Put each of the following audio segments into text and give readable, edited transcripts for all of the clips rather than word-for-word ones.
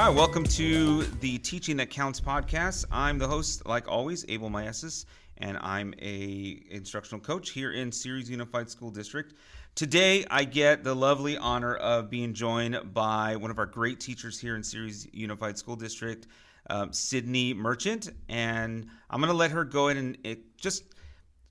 Hi, welcome to the Teaching That Counts podcast. I'm the host, like always, Abel Maesis, and I'm a instructional coach here in Ceres Unified School District. Today, I get the lovely honor of being joined by one of our great teachers here in Ceres Unified School District, Sydney Merchant, and I'm going to let her go ahead and just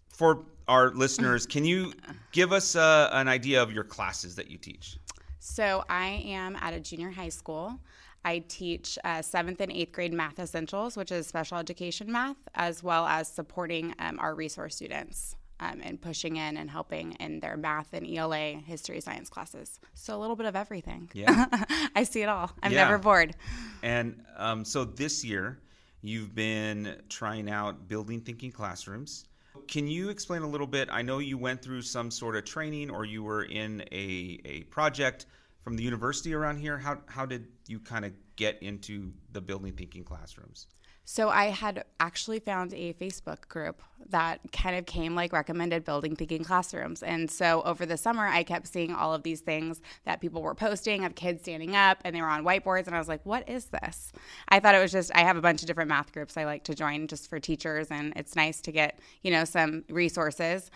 for our listeners, can you give us an idea of your classes that you teach? So I am at a junior high school. I teach 7th and 8th grade math essentials, which is special education math, as well as supporting our resource students and pushing in and helping in their math and ELA, history, science classes. So a little bit of everything. Yeah. I see it all. I'm never bored. And so this year, you've been trying out building thinking classrooms. Can you explain a little bit? I know you went through some sort of training or you were in a project from the university around here. How did you kind of get into the building thinking classrooms? So I had actually found a Facebook group that kind of came like recommended building thinking classrooms. And so over the summer, I kept seeing all of these things that people were posting of kids standing up and they were on whiteboards. And I was like, what is this? I thought it was just, I have a bunch of different math groups I like to join just for teachers. And it's nice to get, some resources.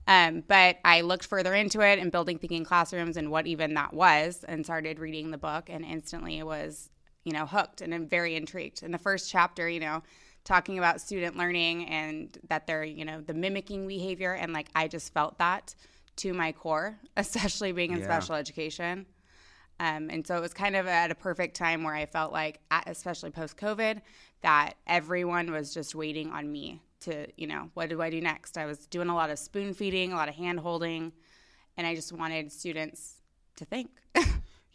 But I looked further into it and building thinking classrooms and what even that was and started reading the book and instantly was hooked and I'm very intrigued. In the first chapter, talking about student learning and that they're, the mimicking behavior. And I just felt that to my core, especially being in special education. And so it was kind of at a perfect time where I felt like, especially post-COVID, that everyone was just waiting on me to, what do I do next? I was doing a lot of spoon feeding, a lot of hand holding, and I just wanted students to think.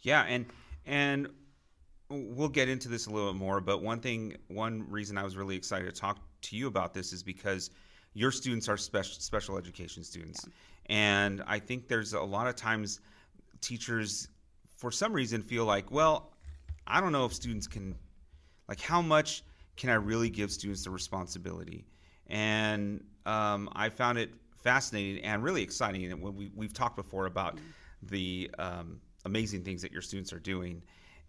Yeah. And we'll get into this a little bit more, but one reason I was really excited to talk to you about this is because your students are special education students. Yeah. And I think there's a lot of times teachers, for some reason, feel like, well, I don't know if students can, how much can I really give students the responsibility? And I found it fascinating and really exciting. And when we've talked before about the amazing things that your students are doing,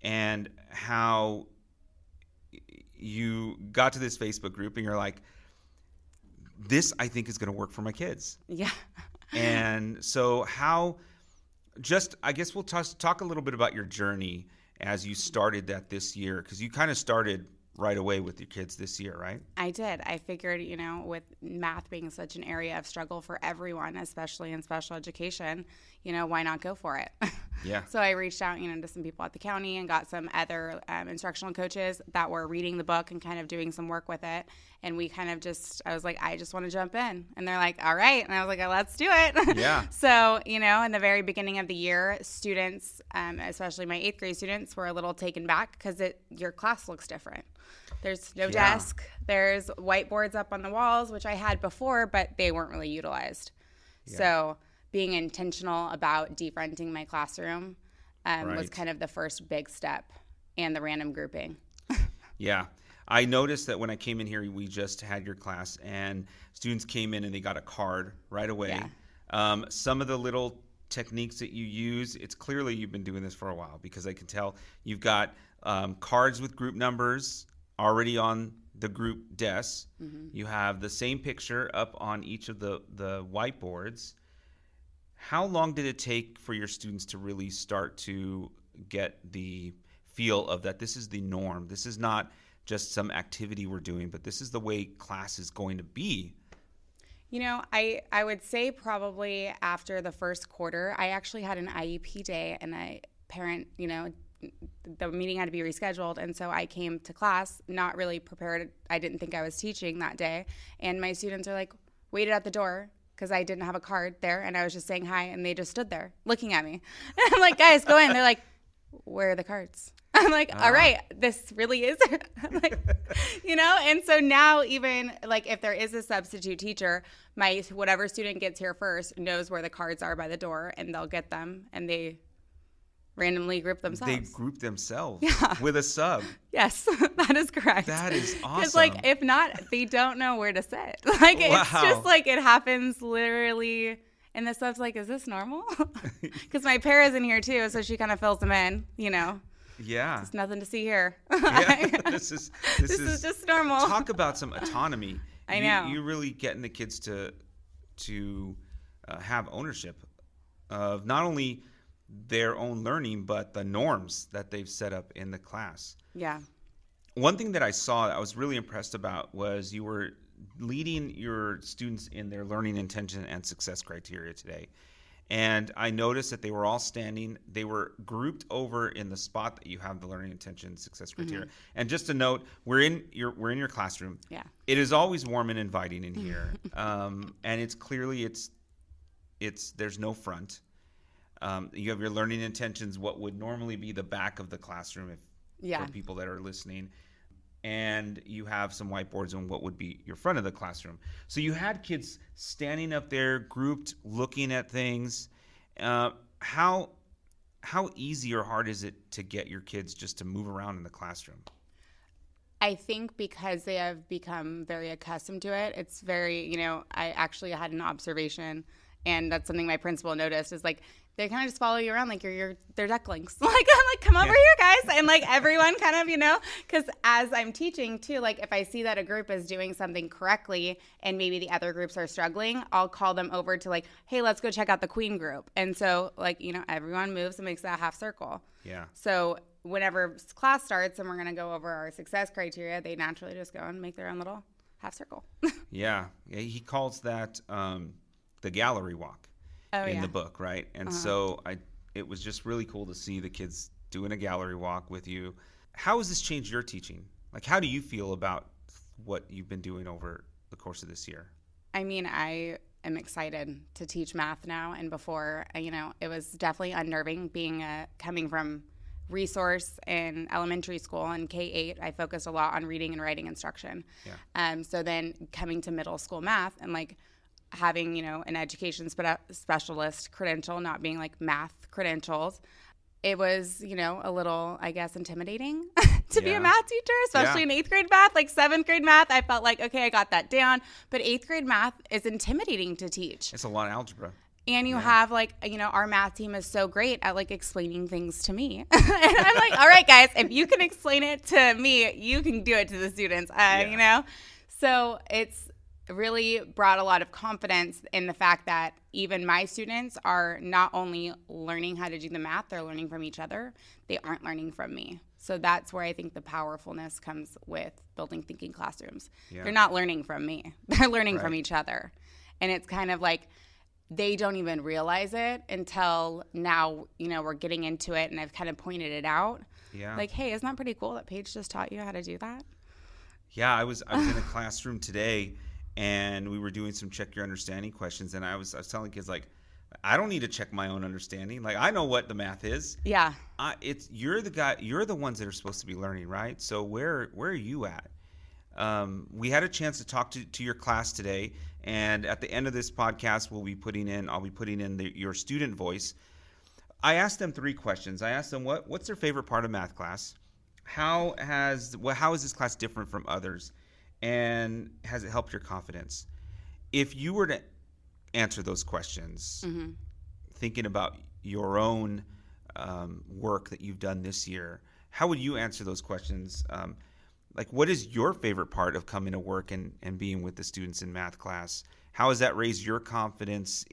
and how you got to this Facebook group and you're like, this I think is going to work for my kids. Yeah. And so I guess we'll talk a little bit about your journey as you started that this year, because you kind of started right away with your kids this year, right? I did. I figured, with math being such an area of struggle for everyone, especially in special education, why not go for it? Yeah. So I reached out, to some people at the county and got some other instructional coaches that were reading the book and kind of doing some work with it. And we kind of I was like, I just want to jump in. And they're like, all right. And I was like, let's do it. Yeah. So, in the very beginning of the year, students, especially my 8th grade students, were a little taken back because your class looks different. There's no desk. There's whiteboards up on the walls, which I had before, but they weren't really utilized. Yeah. So being intentional about defronting my classroom was kind of the first big step, and the random grouping. Yeah. I noticed that when I came in here, we just had your class, and students came in and they got a card right away. Yeah. Some of the little techniques that you use, it's clearly you've been doing this for a while, because I can tell you've got cards with group numbers already on the group desks. Mm-hmm. You have the same picture up on each of the whiteboards. How long did it take for your students to really start to get the feel of that this is the norm? This is not just some activity we're doing, but this is the way class is going to be. I would say probably after the first quarter, I actually had an IEP day, and the meeting had to be rescheduled, and so I came to class not really prepared. I didn't think I was teaching that day, and my students are like, waited at the door because I didn't have a card there, and I was just saying hi, and they just stood there looking at me. And I'm like, guys, go in. They're like, where are the cards? I'm like, all right, this really is it. I'm like, and so now even if there is a substitute teacher, my whatever student gets here first knows where the cards are by the door, and they'll get them, and they randomly group themselves. They group themselves with a sub. Yes, that is correct. That is awesome. Because if not, they don't know where to sit. It's just it happens literally. And the sub's like, is this normal? Because my pair is in here too, so she kind of fills them in, Yeah. There's nothing to see here. Yeah. This is just normal. Talk about some autonomy. I know. You're really getting the kids to have ownership of not only their own learning, but the norms that they've set up in the class. Yeah. One thing that I saw that I was really impressed about was you were leading your students in their learning intention and success criteria today. And I noticed that they were all standing. They were grouped over in the spot that you have the learning intention success criteria. Mm-hmm. And just a note, we're in your classroom. Yeah. It is always warm and inviting in here. And it's clearly there's no front. You have your learning intentions, what would normally be the back of the classroom for people that are listening. And you have some whiteboards on what would be your front of the classroom. So you had kids standing up there, grouped, looking at things. How easy or hard is it to get your kids just to move around in the classroom? I think because they have become very accustomed to it, it's very, I actually had an observation, and that's something my principal noticed, is like, they kind of just follow you around like they're ducklings. Like, I'm like, come over here, guys. And like everyone kind of, because as I'm teaching too, like if I see that a group is doing something correctly and maybe the other groups are struggling, I'll call them over to like, hey, let's go check out the queen group. And so like, everyone moves and makes that half circle. Yeah. So whenever class starts and we're going to go over our success criteria, they naturally just go and make their own little half circle. Yeah. He calls that the gallery walk. In the book, right? And so it was just really cool to see the kids doing a gallery walk with you. How has this changed your teaching? Like, how do you feel about what you've been doing over the course of this year? I mean, I am excited to teach math now. And before, it was definitely unnerving coming from resource in elementary school and K-8. I focused a lot on reading and writing instruction. Yeah. So then coming to middle school math and like having, an education specialist credential, not being like math credentials, it was, a little, I guess, intimidating to be a math teacher, especially in 8th grade math. Like 7th grade math, I felt like, okay, I got that down. But 8th grade math is intimidating to teach. It's a lot of algebra. And you have like, our math team is so great at like explaining things to me. And I'm like, all right, guys, if you can explain it to me, you can do it to the students, So it's really brought a lot of confidence in the fact that even my students are not only learning how to do the math, they're learning from each other. They aren't learning from me. So that's where I think the powerfulness comes with building thinking classrooms. Yeah. They're not learning from me. They're learning from each other. And it's kind of like they don't even realize it until now, we're getting into it and I've kind of pointed it out. Yeah. Like, hey, isn't that pretty cool that Paige just taught you how to do that? Yeah, I was in a classroom today and we were doing some check your understanding questions, and I was telling kids, like, I don't need to check my own understanding. Like, I know what the math is. Yeah. You're the ones that are supposed to be learning, right? So where are you at? We had a chance to talk to your class today, and at the end of this podcast, I'll be putting in your student voice. I asked them 3 questions. I asked them what's their favorite part of math class? How is this class different from others? And has it helped your confidence? If you were to answer those questions, thinking about your own work that you've done this year, how would you answer those questions? Like, what is your favorite part of coming to work and being with the students in math class? How has that raised your confidence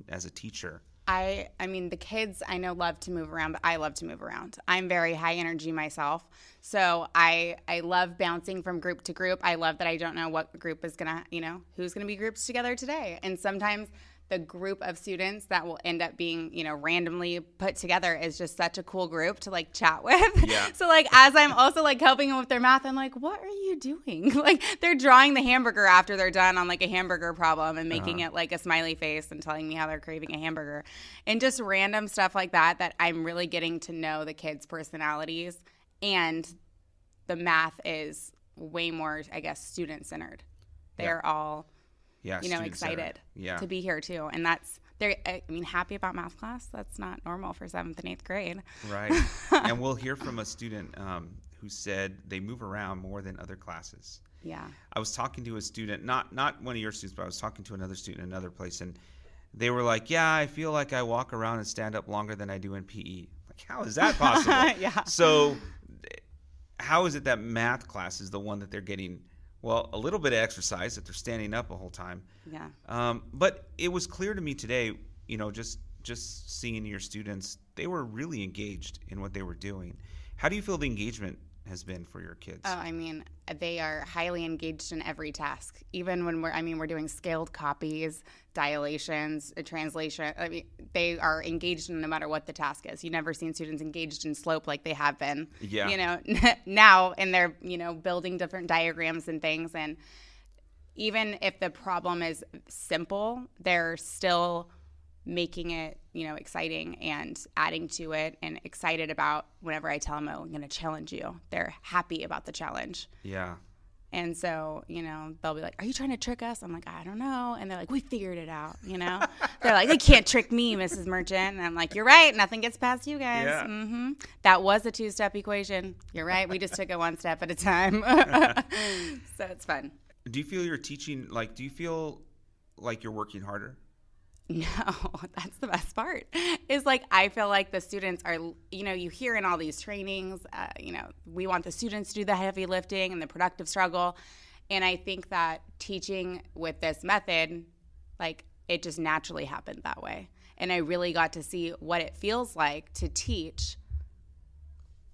as a teacher? I mean, the kids I know love to move around, but I love to move around. I'm very high energy myself. So I love bouncing from group to group. I love that I don't know what group is going to, who's going to be grouped together today. And sometimes the group of students that will end up being, randomly put together is just such a cool group to like chat with. Yeah. So like, as I'm also like helping them with their math, I'm like, what are you doing? Like they're drawing the hamburger after they're done on like a hamburger problem and making it like a smiley face and telling me how they're craving a hamburger and just random stuff like that I'm really getting to know the kids' personalities, and the math is way more, I guess, student centered. They're all excited to be here too. And happy about math class. That's not normal for 7th and 8th grade. Right. And we'll hear from a student who said they move around more than other classes. Yeah. I was talking to a student, not one of your students, but I was talking to another student in another place, and they were like, yeah, I feel like I walk around and stand up longer than I do in PE. Like, how is that possible? Yeah. So how is it that math class is the one that they're getting, well, a little bit of exercise, that they're standing up the whole time? Yeah. But it was clear to me today, just seeing your students, they were really engaged in what they were doing. How do you feel the engagement has been for your kids? Oh, I mean, they are highly engaged in every task. Even when we're doing scaled copies, dilations, a translation. I mean, they are engaged in no matter what the task is. You've never seen students engaged in slope like they have been. Yeah. Now, and they're, building different diagrams and things. And even if the problem is simple, they're still making it, exciting and adding to it, and excited about whenever I tell them, oh, I'm going to challenge you. They're happy about the challenge. Yeah. And so, they'll be like, are you trying to trick us? I'm like, I don't know. And they're like, we figured it out, They're like, they can't trick me, Mrs. Merchant. And I'm like, you're right. Nothing gets past you guys. Yeah. Mm-hmm. That was a 2-step equation. You're right. We just took it 1 step at a time. So it's fun. Do you feel you're teaching, do you feel like you're working harder? No, that's the best part. Is I feel like the students are, you hear in all these trainings, we want the students to do the heavy lifting and the productive struggle. And I think that teaching with this method, it just naturally happened that way. And I really got to see what it feels like to teach,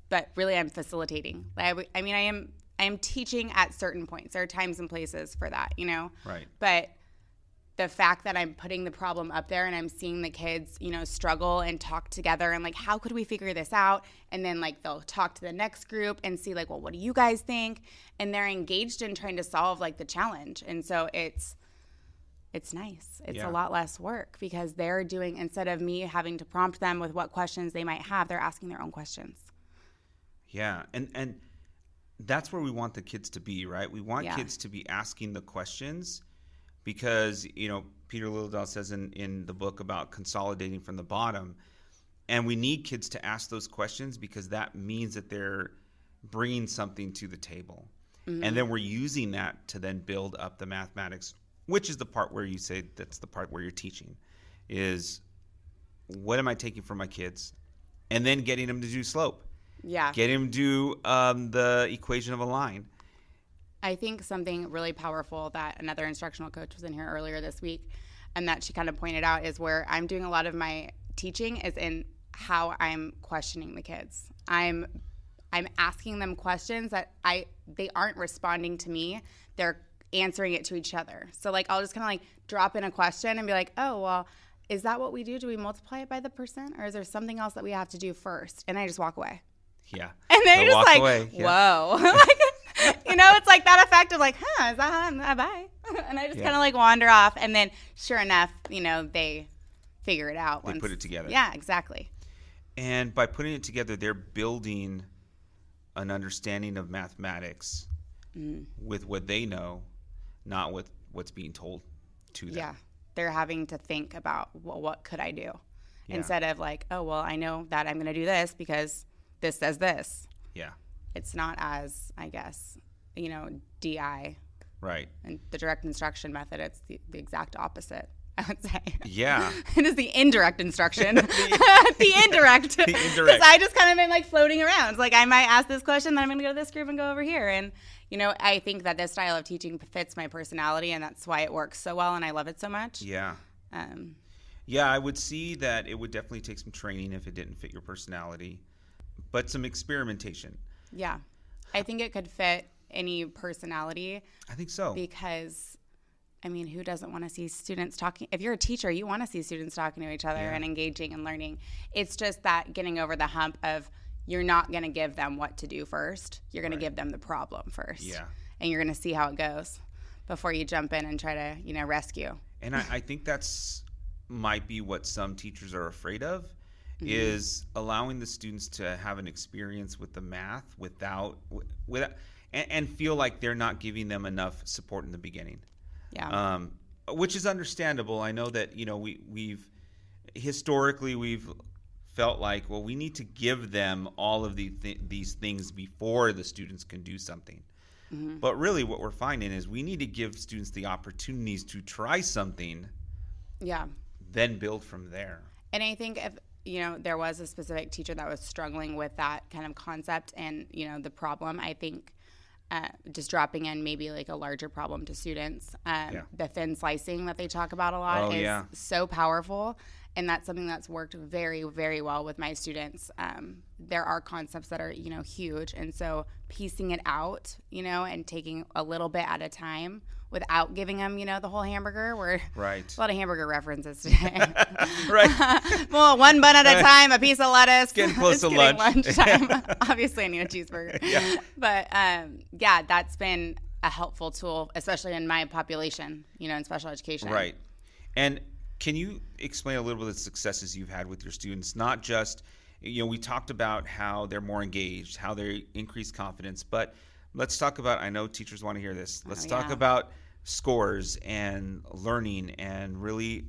but really I'm facilitating. I am teaching at certain points. There are times and places for that, Right. But the fact that I'm putting the problem up there and I'm seeing the kids, struggle and talk together and how could we figure this out? And then they'll talk to the next group and see well, what do you guys think? And they're engaged in trying to solve the challenge. And so it's nice. It's a lot less work because they're doing, instead of me having to prompt them with what questions they might have, they're asking their own questions. Yeah. And that's where we want the kids to be, right? We want kids to be asking the questions. Because, Peter Liljedahl says in the book about consolidating from the bottom, and we need kids to ask those questions because that means that they're bringing something to the table. Mm-hmm. And then we're using that to then build up the mathematics, which is the part where you say that's the part where you're teaching, is what am I taking from my kids? And then getting them to do slope. Yeah. Getting them to do the equation of a line. I think something really powerful that another instructional coach was in here earlier this week and that she kind of pointed out is where I'm doing a lot of my teaching is in how I'm questioning the kids. I'm asking them questions that they aren't responding to me. They're answering it to each other. So I'll just kind of drop in a question and be like, oh, well, is that what we do? Do we multiply it by the percent? Or is there something else that we have to do first? And I just walk away. Yeah. And they're just walk away. Whoa. It's that effect of is that bye? And I just kind of wander off. And then sure enough, they figure it out. They put it together. Yeah, exactly. And by putting it together, they're building an understanding of mathematics with what they know, not with what's being told to them. Yeah. They're having to think about, well, what could I do? Yeah. Instead of oh, well, I know that I'm going to do this because this says this. Yeah. It's not as, I guess, DI. Right. And the direct instruction method, it's the exact opposite, I would say. Yeah. It is the indirect instruction. The indirect. The indirect. Because I just kind of been floating around. It's I might ask this question, then I'm going to go to this group and go over here. And, I think that this style of teaching fits my personality, and that's why it works so well, and I love it so much. Yeah. Yeah, I would see that it would definitely take some training if it didn't fit your personality, but some experimentation. Yeah. I think it could fit any personality. I think so. Because, who doesn't want to see students talking? If you're a teacher, you want to see students talking to each other and engaging and learning. It's just that getting over the hump of you're not going to give them what to do first. You're going to give them the problem first. Yeah. And you're going to see how it goes before you jump in and try to, rescue. And I think that's might be what some teachers are afraid of. Is allowing the students to have an experience with the math without and feel like they're not giving them enough support in the beginning. Yeah. Which is understandable. I know that we've historically felt like, well, we need to give them all of these things before the students can do something. Mm-hmm. But really, what we're finding is we need to give students the opportunities to try something. Yeah. Then build from there. And I think if there was a specific teacher that was struggling with that kind of concept and, the problem. I think just dropping in maybe like a larger problem to students. The thin slicing that they talk about a lot is so powerful. And that's something that's worked very, very well with my students. There are concepts that are, huge. And so piecing it out, and taking a little bit at a time without giving them, the whole hamburger. We're a lot of hamburger references today. Well, one bun at a time, a piece of lettuce. Getting close to lunchtime. Obviously, I need a cheeseburger. But that's been a helpful tool, especially in my population, in special education. Right. And can you explain a little bit of the successes you've had with your students? Not just, we talked about how they're more engaged, how they increase confidence, but let's talk about, I know teachers want to hear this. Let's talk about scores and learning and really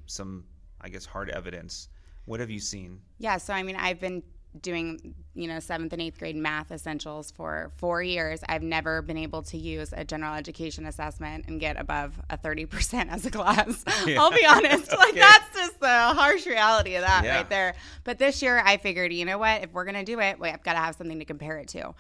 some, I guess, hard evidence. What have you seen? Yeah, so I've been doing 7th and 8th grade math essentials for 4 years. I've never been able to use a general education assessment and get above a 30% as a class. I'll be honest, that's just the harsh reality of that right there. But this year I figured, you know what, if we're going to do it, I've got to have something to compare it to.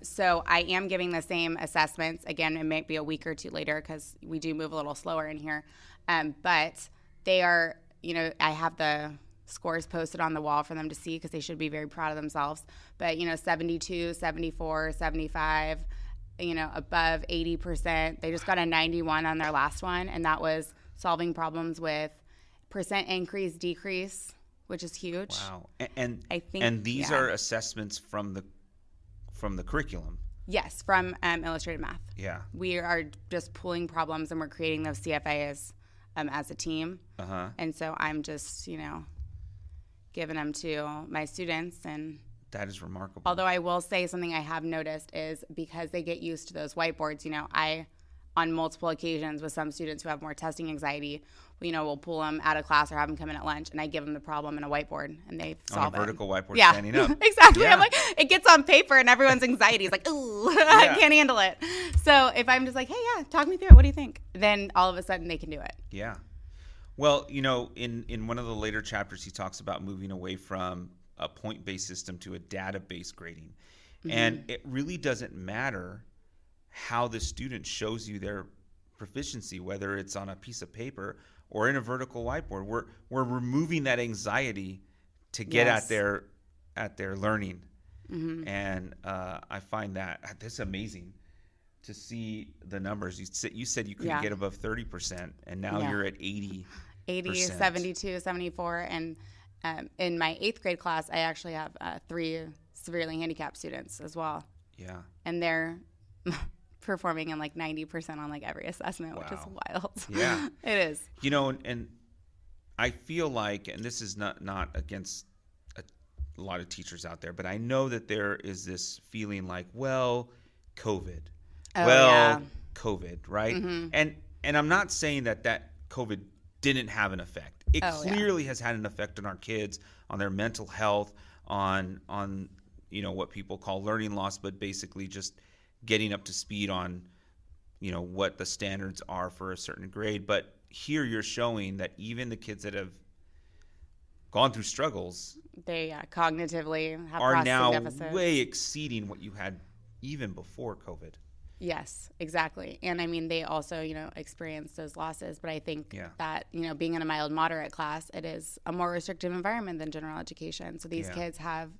So I am giving the same assessments. Again, it might be a week or two later because we do move a little slower in here. But they are, I have the scores posted on the wall for them to see because they should be very proud of themselves. But, 72, 74, 75, above 80%. They just got a 91 on their last one, and that was solving problems with percent increase, decrease, which is huge. Wow. And I think these are assessments from the curriculum. Yes, from Illustrated Math. Yeah. We are just pulling problems, and we're creating those CFAs as a team. And so I'm just, giving them to my students. And that is remarkable. Although I will say something I have noticed is because they get used to those whiteboards, I, on multiple occasions with some students who have more testing anxiety, we'll pull them out of class or have them come in at lunch, and I give them the problem in a whiteboard, and they solve it. On a vertical whiteboard standing up. Exactly. Yeah. I'm like, it gets on paper, and everyone's anxiety is like, ooh, I can't handle it. So if I'm just like, hey, talk me through it. What do you think? Then all of a sudden they can do it. Yeah. Well, in one of the later chapters, he talks about moving away from a point-based system to a data-based grading. And it really doesn't matter how the student shows you their proficiency, whether it's on a piece of paper or in a vertical whiteboard. We're removing that anxiety to get at their learning. And I find that's amazing to see the numbers. You said you couldn't get above 30%, and now you're at 80%. 72, 74. And in my 8th grade class, I actually have 3 severely handicapped students as well. Yeah. And they're performing in 90% on every assessment, which is wild. Yeah. It is. And I feel like, and this is not against a lot of teachers out there, but I know that there is this feeling like, COVID. COVID, right? And I'm not saying that COVID didn't have an effect. It clearly has had an effect on our kids, on their mental health, on what people call learning loss, but basically just getting up to speed on what the standards are for a certain grade. But here you're showing that even the kids that have gone through struggles, they cognitively have are now deficits. Way exceeding what you had even before COVID. Yes, exactly. And they also, experience those losses. But I think that, being in a mild moderate class, it is a more restrictive environment than general education. So these kids have,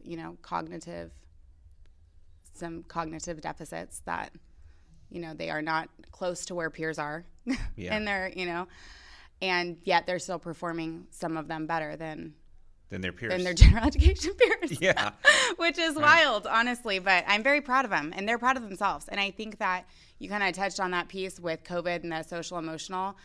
some cognitive deficits that, they are not close to where peers are. And they're, and yet they're still performing, some of them better than their peers. Than their general education peers. Yeah. Which is wild, honestly. But I'm very proud of them, and they're proud of themselves. And I think that you kind of touched on that piece with COVID and the social emotional.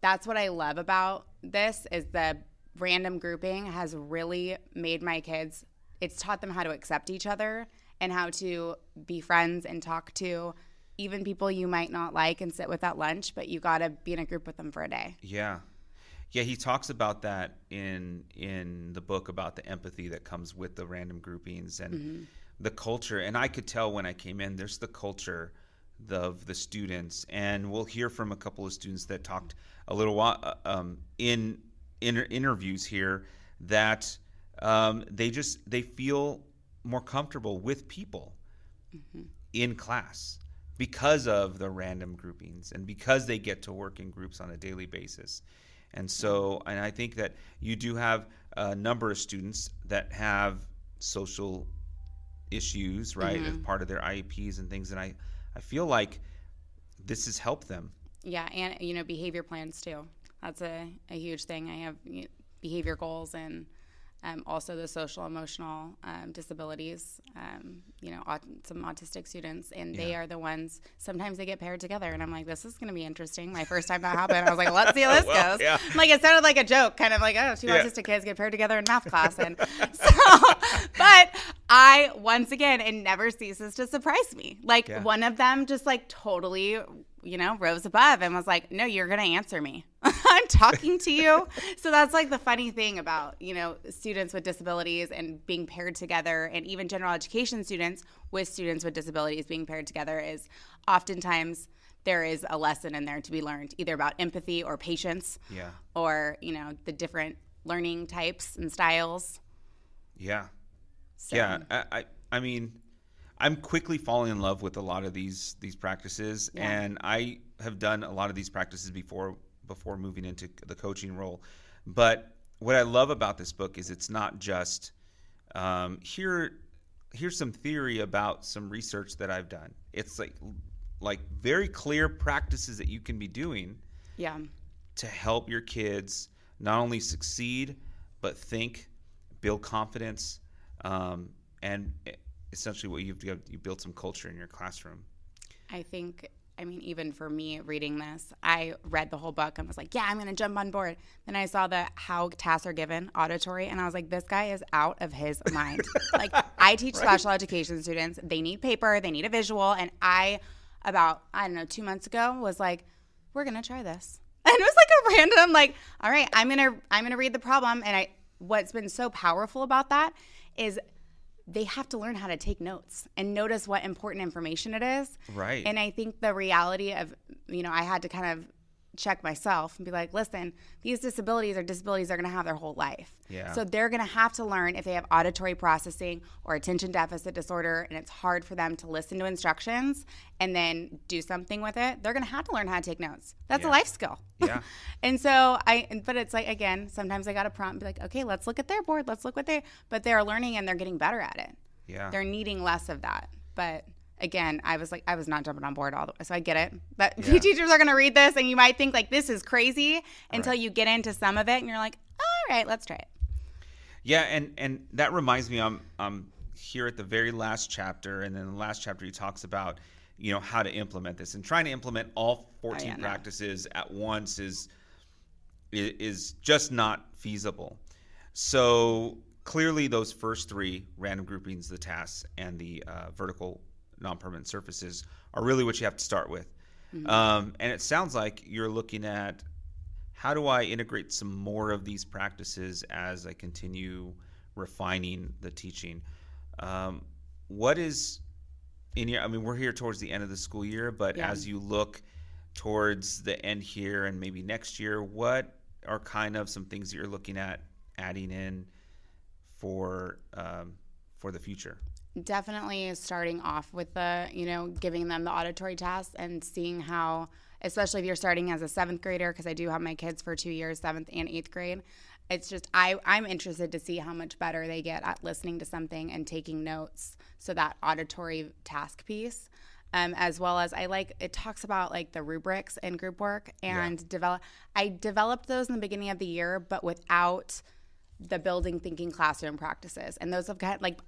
That's what I love about this is the random grouping has really made my kids, it's taught them how to accept each other and how to be friends and talk to even people you might not like and sit with at lunch, but you got to be in a group with them for a day. Yeah. Yeah, he talks about that in the book about the empathy that comes with the random groupings and the culture. And I could tell when I came in, there's the culture of the students. And we'll hear from a couple of students that talked a little while in interviews here that they feel more comfortable with people in class because of the random groupings and because they get to work in groups on a daily basis. And so, and I think that you do have a number of students that have social issues, right, as part of their IEPs and things. And I feel like this has helped them. Yeah, and, behavior plans too. That's a huge thing. I have behavior goals and also the social emotional disabilities, some autistic students, and they are the ones, sometimes they get paired together, and I'm like, this is going to be interesting. My first time that happened, I was like, let's see how this goes. Yeah. Like, it sounded like a joke, kind of like, oh, two autistic kids get paired together in math class. And so, but once again, it never ceases to surprise me. Like, one of them just like totally, rose above and was like, no, you're going to answer me. I'm talking to you. So that's like the funny thing about, students with disabilities and being paired together, and even general education students with students with disabilities being paired together, is oftentimes there is a lesson in there to be learned, either about empathy or patience, or, the different learning types and styles. Yeah. So. Yeah. I mean, I'm quickly falling in love with a lot of these practices, and I have done a lot of these practices before moving into the coaching role. But what I love about this book is it's not just here's some theory about some research that I've done. It's like very clear practices that you can be doing to help your kids not only succeed but think, build confidence, and essentially what you build some culture in your classroom. I think, even for me reading this, I read the whole book and was like, I'm going to jump on board. Then I saw how tasks are given, auditory, and I was like, this guy is out of his mind. Like, I teach special education students. They need paper, they need a visual. And about 2 months ago was like, we're going to try this. And it was like a random, like, all right, I'm going to read the problem. And what's been so powerful about that is they have to learn how to take notes and notice what important information it is. Right. And I think the reality of, I had to kind of check myself and be like, listen, these disabilities are going to have their whole life. Yeah. So they're going to have to learn, if they have auditory processing or attention deficit disorder, and it's hard for them to listen to instructions and then do something with it, they're going to have to learn how to take notes. That's a life skill. Yeah. And so but it's like, again, sometimes I got a prompt and be like, okay, let's look at their board. Let's look but they're learning and they're getting better at it. Yeah. They're needing less of that. But again, I was not jumping on board all the way. So I get it. But teachers are going to read this and you might think like, this is crazy until you get into some of it and you're like, all right, let's try it. Yeah. And that reminds me, I'm here at the very last chapter. And then the last chapter, he talks about, how to implement this, and trying to implement all 14 practices at once is just not feasible. So clearly those first three, random groupings, the tasks, and the vertical non-permanent surfaces, are really what you have to start with. Mm-hmm. And it sounds like you're looking at, how do I integrate some more of these practices as I continue refining the teaching? What is in your, we're here towards the end of the school year, but as you look towards the end here and maybe next year, what are kind of some things that you're looking at adding in for the future? Definitely starting off with the, giving them the auditory tasks and seeing how, especially if you're starting as a 7th grader, because I do have my kids for 2 years, 7th and 8th grade. It's just, I'm interested to see how much better they get at listening to something and taking notes. So that auditory task piece, as well as it talks about like the rubrics and group work, and I developed those in the beginning of the year, but without the building thinking classroom practices. And those have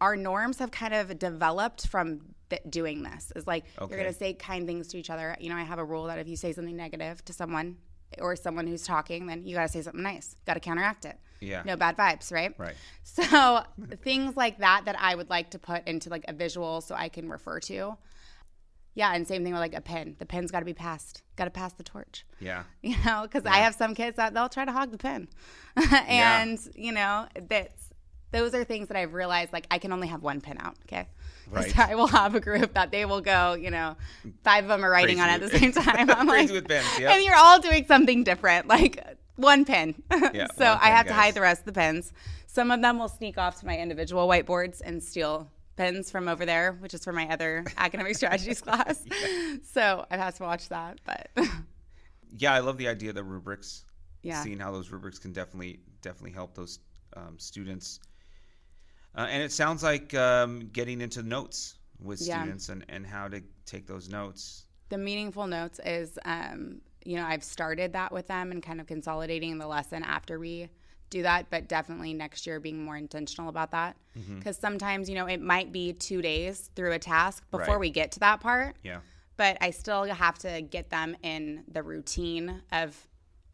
our norms have kind of developed from doing this. Is like, you're going to say kind things to each other. I have a rule that if you say something negative to someone or someone who's talking, then you got to say something nice. Got to counteract it. Yeah. No bad vibes, right? Right. So things like that I would like to put into like a visual so I can refer to. Yeah, and same thing with like a pen. The pen's got to be passed. Got to pass the torch. Yeah. Because I have some kids that they'll try to hog the pen. And, those are things that I've realized, like, I can only have one pen out, okay? Right. So I will have a group that they will go, 5 of them are writing on it at the same time. I'm crazy like, with pens, yeah. And you're all doing something different. Like, one pen. Yeah, So one I pen, have to hide guys. the rest of the pens. Some of them will sneak off to my individual whiteboards and steal pens from over there, which is for my other academic strategies class. So I've had to watch that. But Yeah, I love the idea of the rubrics. yeah. Seeing how those rubrics can definitely help those students. And it sounds like getting into notes with students and how to take those notes. The meaningful notes is, I've started that with them and kind of consolidating the lesson after we do that, but definitely next year being more intentional about that. Because sometimes, it might be 2 days through a task before we get to that part. Yeah. But I still have to get them in the routine of,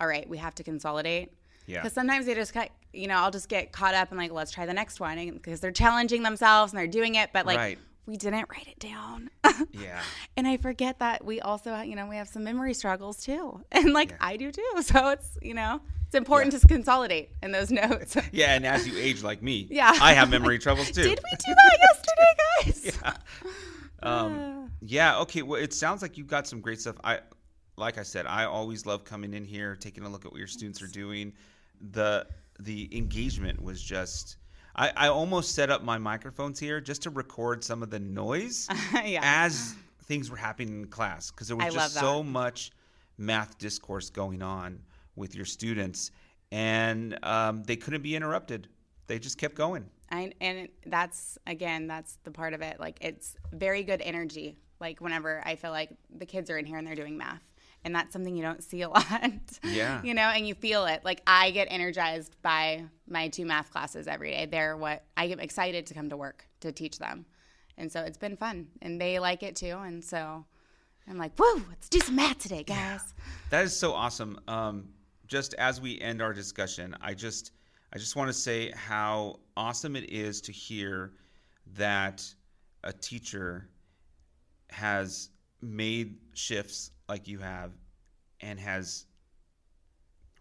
all right, we have to consolidate. Yeah. Because sometimes they just got, I'll just get caught up and like, let's try the next one because they're challenging themselves and they're doing it. But like, we didn't write it down. Yeah. And I forget that we also, we have some memory struggles too. And like I do too. So it's, it's important to consolidate in those notes. Yeah. And as you age like me, I have memory troubles too. Did we do that yesterday, guys? Yeah. Okay. Well, it sounds like you've got some great stuff. Like I said, I always love coming in here, taking a look at what your students are doing. The engagement was just, I almost set up my microphones here just to record some of the noise as things were happening in class, because there was just so much math discourse going on with your students, and they couldn't be interrupted. They just kept going. And that's the part of it. Like, it's very good energy. Like, whenever I feel like the kids are in here and they're doing math. And that's something you don't see a lot. Yeah. And you feel it. Like, I get energized by my 2 math classes every day. They're what I get excited to come to work to teach them. And so it's been fun. And they like it too. And so I'm like, woo, let's do some math today, guys. Yeah. That is so awesome. Just as we end our discussion, I just want to say how awesome it is to hear that a teacher has made shifts like you have and has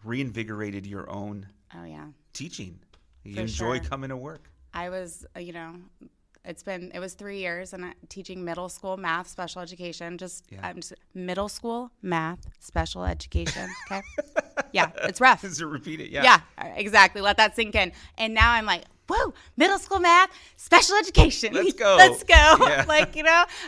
reinvigorated your own teaching. You enjoy coming to work. I was, it was 3 years and teaching middle school math, special education, just middle school math, special education. Okay. Yeah. It's rough. Just to repeat it. Yeah. Yeah, exactly. Let that sink in. And now I'm like, whoa, middle school math, special education. Let's go. Let's go. Yeah. Like,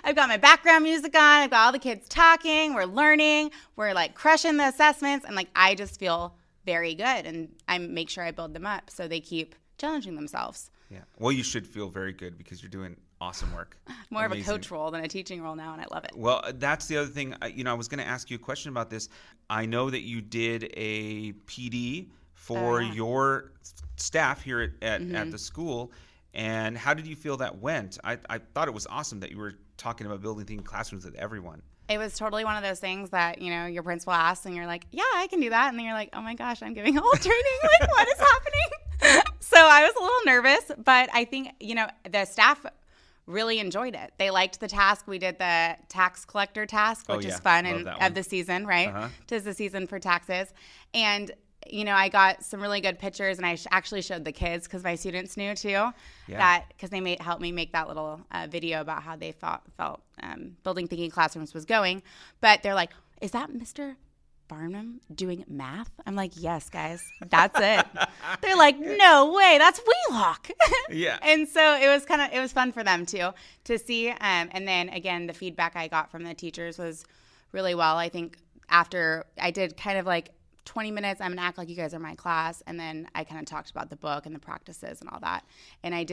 I've got my background music on. I've got all the kids talking. We're learning. We're like crushing the assessments. And like, I just feel very good. And I make sure I build them up so they keep challenging themselves. Yeah. Well, you should feel very good because you're doing awesome work. More of a coach role than a teaching role now, and I love it. Well, that's the other thing. I was going to ask you a question about this. I know that you did a PD for your staff here at the school. And how did you feel that went? I thought it was awesome that you were talking about building thinking classrooms with everyone. It was totally one of those things that, your principal asks and you're like, yeah, I can do that. And then you're like, oh my gosh, I'm giving a whole training. Like, what is happening? So I was a little nervous, but I think, the staff really enjoyed it. They liked the task. We did the tax collector task, which is fun and of the season, right? 'Tis the season for taxes. And I got some really good pictures, and I actually showed the kids because my students knew too because they helped me make that little video about how they felt building thinking classrooms was going. But they're like, "Is that Mr. Barnum doing math?" I'm like, "Yes, guys, that's it." They're like, "No way, that's Wheelock." Yeah. And so it was fun for them too to see. And then again, the feedback I got from the teachers was really well. I think after I did kind of like 20 minutes, I'm going to act like you guys are my class. And then I kind of talked about the book and the practices and all that. And I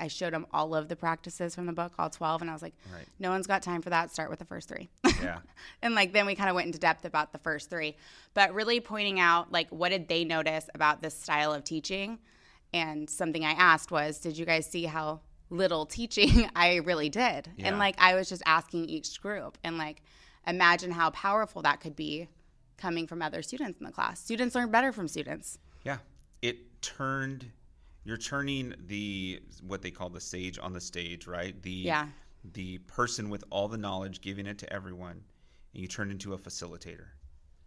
showed them all of the practices from the book, all 12. And I was like, no one's got time for that. Start with the first 3. Yeah. And then we kind of went into depth about the first 3. But really pointing out, what did they notice about this style of teaching? And something I asked was, did you guys see how little teaching I really did? Yeah. And I was just asking each group. And imagine how powerful that could be coming from other students in the class. Students learn better from students. Yeah. You're turning what they call the sage on the stage, right? The person with all the knowledge, giving it to everyone, and you turn into a facilitator.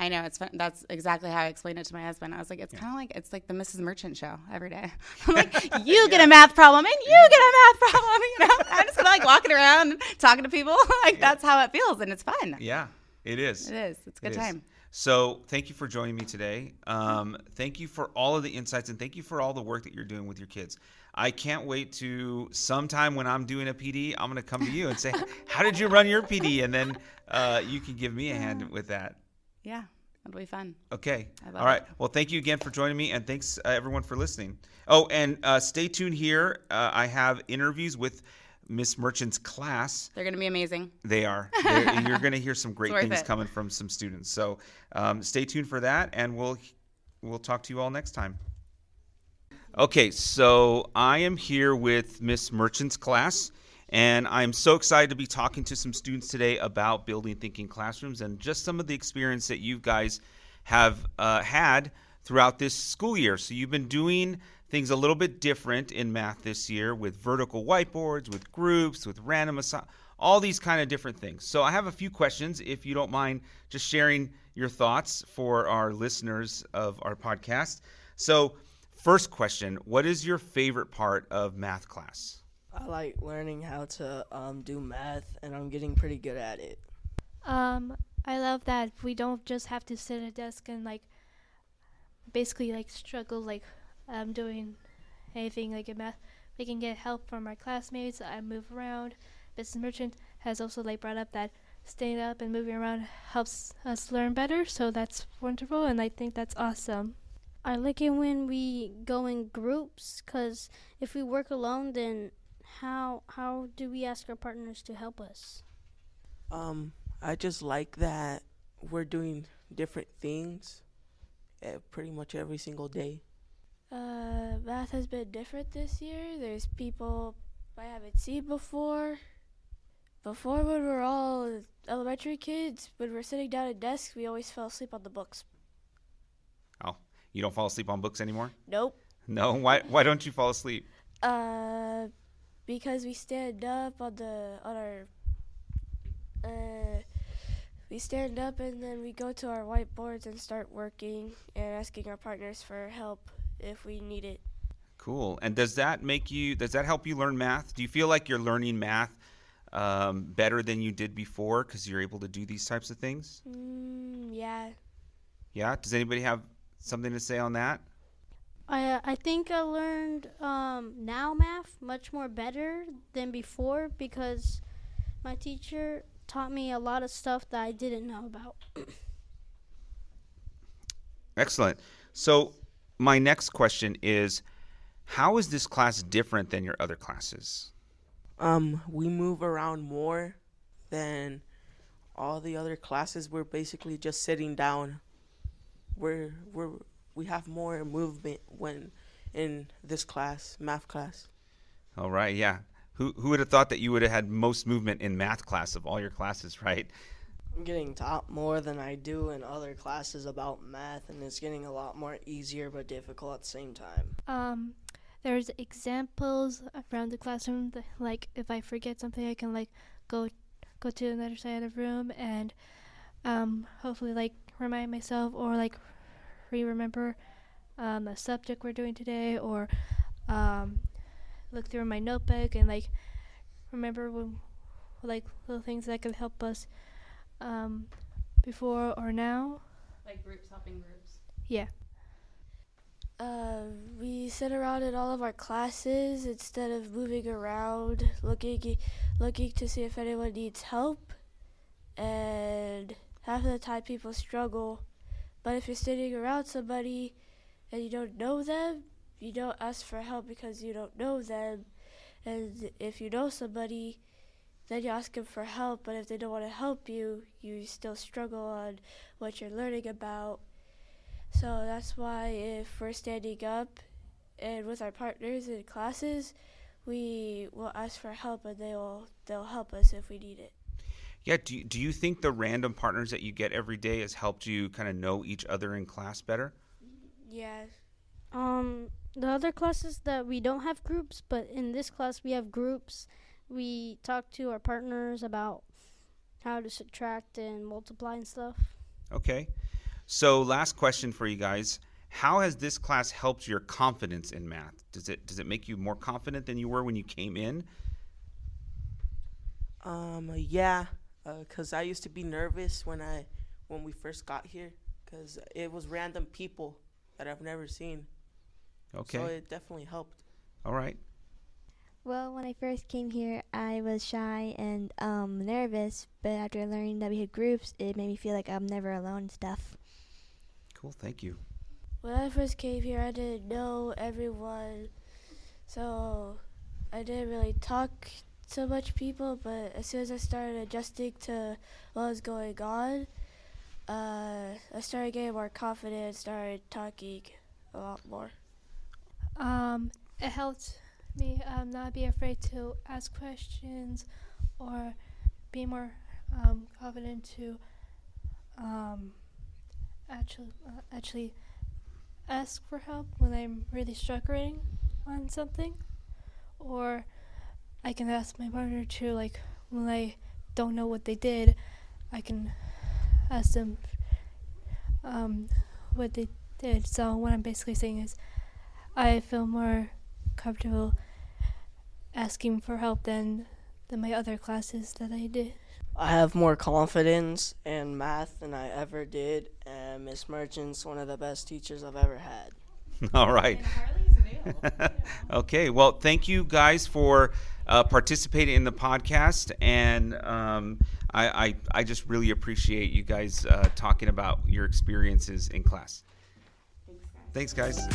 I know, it's fun. That's exactly how I explained it to my husband. I was like, it's kind of it's like the Mrs. Merchant show every day. I'm like, you get a math problem and you get a math problem. I'm just kind of walking around talking to people. That's how it feels, and it's fun. Yeah, it is. It is. It's a good time. So thank you for joining me today. Thank you for all of the insights, and thank you for all the work that you're doing with your kids. I can't wait to sometime when I'm doing a PD, I'm going to come to you and say, how did you run your PD? And then you can give me a hand with that. Yeah, that'll be fun. Okay. I love All right. it. Well, thank you again for joining me, and thanks everyone for listening. Oh, and stay tuned here. I have interviews with Miss Merchant's class. They're going to be amazing. They are. You're going to hear some great things coming from some students. So stay tuned for that, and we'll talk to you all next time. Okay, so I am here with Miss Merchant's class, and I'm so excited to be talking to some students today about building thinking classrooms and just some of the experience that you guys have had throughout this school year. So you've been doing things a little bit different in math this year with vertical whiteboards, with groups, with random all these kind of different things. So I have a few questions, if you don't mind just sharing your thoughts for our listeners of our podcast. So first question, what is your favorite part of math class? I like learning how to do math, and I'm getting pretty good at it. I love that we don't just have to sit at a desk and basically struggle doing anything in math. We can get help from our classmates. I move around. Mrs. Merchant has also brought up that staying up and moving around helps us learn better, so that's wonderful, and I think that's awesome. I like it when we go in groups, because if we work alone, then how do we ask our partners to help us? I just like that we're doing different things pretty much every single day. Math has been different this year. There's people I haven't seen before. Before, when we were all elementary kids, when we're sitting down at desks, we always fell asleep on the books. Oh, you don't fall asleep on books anymore? Nope. No? Why don't you fall asleep? Because we stand up we stand up and then we go to our whiteboards and start working and asking our partners for help if we need it. Cool. And does that help you learn math? Do you feel like you're learning math better than you did before because you're able to do these types of things? Yeah. Yeah? Does anybody have something to say on that? I think I learned now math much more better than before, because my teacher taught me a lot of stuff that I didn't know about. Excellent. So my next question is, how is this class different than your other classes? We move around more than all the other classes. We're basically just sitting down. We have more movement when in this class, math class. All right, yeah. Who would have thought that you would have had most movement in math class of all your classes, right? I'm getting taught more than I do in other classes about math, and it's getting a lot more easier but difficult at the same time. There's examples around the classroom that, if I forget something, I can go to another side of the room and hopefully remind myself or remember a subject we're doing today, or look through my notebook and remember little things that could help us before or now. Like groups helping groups. Yeah. We sit around in all of our classes instead of moving around, looking to see if anyone needs help. And half of the time people struggle. But if you're sitting around somebody and you don't know them, you don't ask for help because you don't know them. And if you know somebody, then you ask them for help. But if they don't want to help you, you still struggle on what you're learning about. So that's why if we're standing up and with our partners in classes, we will ask for help and they'll help us if we need it. Yeah, do you think the random partners that you get every day has helped you kind of know each other in class better? Yeah. The other classes that we don't have groups, but in this class we have groups. We talk to our partners about how to subtract and multiply and stuff. Okay. So last question for you guys. How has this class helped your confidence in math? Does it make you more confident than you were when you came in? Yeah, because I used to be nervous when we first got here. because it was random people that I've never seen. Okay. So it definitely helped. All right. Well, when I first came here, I was shy and nervous, but after learning that we had groups, it made me feel like I'm never alone and stuff. Cool. Thank you. When I first came here, I didn't know everyone, so I didn't really talk to much people, but as soon as I started adjusting to what was going on, I started getting more confident, started talking a lot more. It helped me not be afraid to ask questions or be more confident to actually ask for help when I'm really struggling on something, or I can ask my partner to, like, when I don't know what they did, I can ask them what they did. So what I'm basically saying is I feel more comfortable asking for help than my other classes that I did. I have more confidence in math than I ever did, and Miss Merchant's one of the best teachers I've ever had. All right. And Harley's new. Okay. Well, thank you guys for participating in the podcast, and I just really appreciate you guys talking about your experiences in class. Thanks, guys.